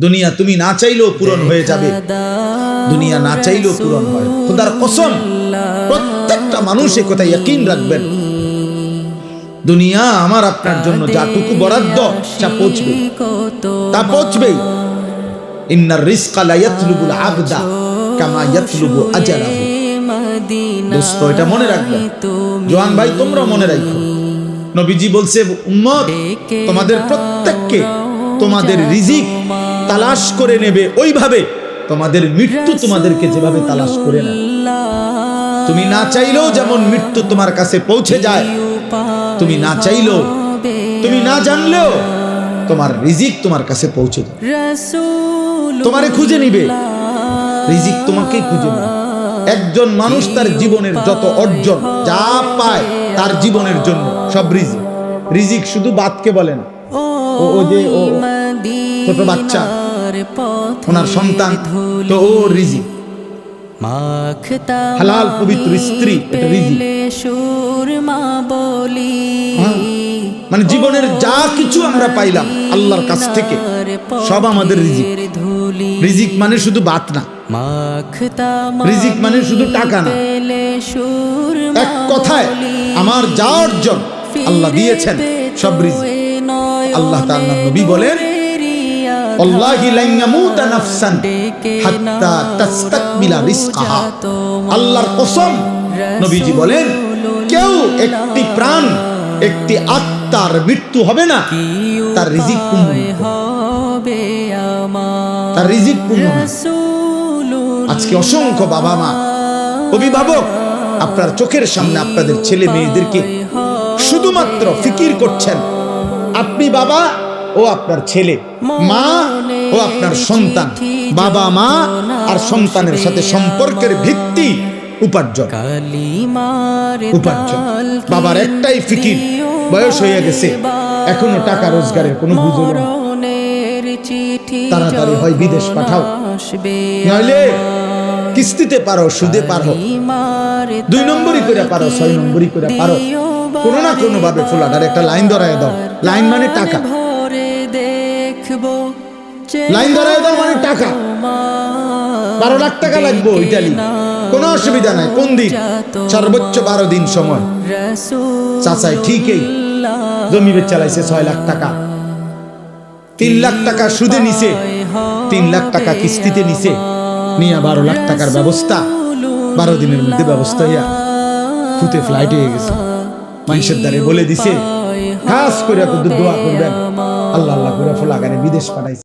দুনিয়া তুমি না চাইলেও পূরণ হয়ে যাবে, দুনিয়া না চাইলেও পূরণ হয়। খোদার কসম, প্রত্যেকটা মানুষ এই কথা ইয়াকিন রাখবেন, দুনিয়া আমার আপনার জন্য যাটুকু বরাদ্দ তা পৌঁছবে, তা পৌঁছবেই। ইন্নার রিজকা লা ইয়াতলুবুল আবদা কামা ইয়াতলুবু আজরাহু। দোস্ত, এটা মনে রাখবেন। জওয়ান ভাই, তোমরা মনে রাখো, নবীজি বলছে, উম্মত তোমাদের প্রত্যেককে তোমাদের রিজিক তালাশ করে নেবে ওইভাবে তোমাদের মৃত্যু তোমাদেরকে যেভাবে তালাশ করে নেয়। তুমি না চাইলেও যেমন মৃত্যু তোমার কাছে পৌঁছে যায়, তুমি না চাইলেও, তুমি না জানলেও তোমার রিজিক তোমার কাছে পৌঁছে যায়। তোমারে খুঁজে নিবে, রিজিক তোমাকেই খুঁজে নেবে। একজন মানুষ তার জীবনের যত অর্জন যা পায় তার জীবনের জন্য সব রিজিক। রিজিক শুধু বাতকে বলে না, ও যে ও ছোট বাচ্চা, ওনার সন্তান, তো ও রিজিক। হালাল পবিত্র স্ত্রী, এটা রিজিক। মানে জীবনের যা কিছু আমরা পাইলাম আল্লাহর কাছ থেকে সব আমাদের রিজিক। রিজিক মানে শুধু বাত না, রিজিক মানে শুধু টাকা না। এক কথায় আমার যা অর্জন আল্লাহ দিয়েছেন সব রিজিক। আল্লাহ তাআলা নবী বলেন, আল্লাহি লান ইয়ামুতা নাফসান হাত্তা তাস্তাকমিলা রিজকাহা। আল্লাহর কসম, নবীজি বলেন, কেউ একটি প্রাণ, একটি আত্মার মৃত্যু হবে না তার রিজিক পূর্ণ হবে, তার রিজিক পূর্ণ। আজকে অসংখ্য বাবা মা, অভিভাবক আপনার চোখের সামনে আপনাদের ছেলে মেয়েদেরকে শুধুমাত্র ফিকির করছেন, আপনি বাবা ও আপনার ছেলে, মা ও আপনার সন্তান। বাবা মা আর সন্তানের সাথে সম্পর্কের ভিত্তি উপার্জন। উপার্জন। বাবার একটাই ফিকির, বয়স হয়ে গেছে, এখনো টাকা রোজগারের কোনো বুঝল না, তাড়াতাড়ি হয় বিদেশ পাঠাও, নইলে কিস্তিতে পারো, সুদে পারো, 2 নম্বরই করে পারো, 6 নম্বরই করে পারো, কোনো না কোনো ভাবে ফোলাটার একটা লাইন ধরায় দাও। লাইন মানে টাকা, লাইন ধরায় দাও মানে টাকা। 12 লাখ টাকা লাগবে ইটালি, কোনো অসুবিধা নাই। কোন দিন? সর্বোচ্চ 12 দিন সময়। চাচাই ঠিকই জমি বেচে চালাইছে 6 লাখ টাকা, 3 লাখ টাকা সুদে নিছে, 3 লাখ টাকা কিস্তিতে নিছে, নিয়ে 12 লাখ টাকার ব্যবস্থা 12 দিনের মধ্যে ব্যবস্থা হইয়া ফুতে ফ্লাইট হয়ে গেছে। মানুষের দ্বারে বলে দিছে, খাস করে দোয়া করবেন, আল্লাহ আল্লাহ করে ফোলাগানে বিদেশ পাঠাইছে।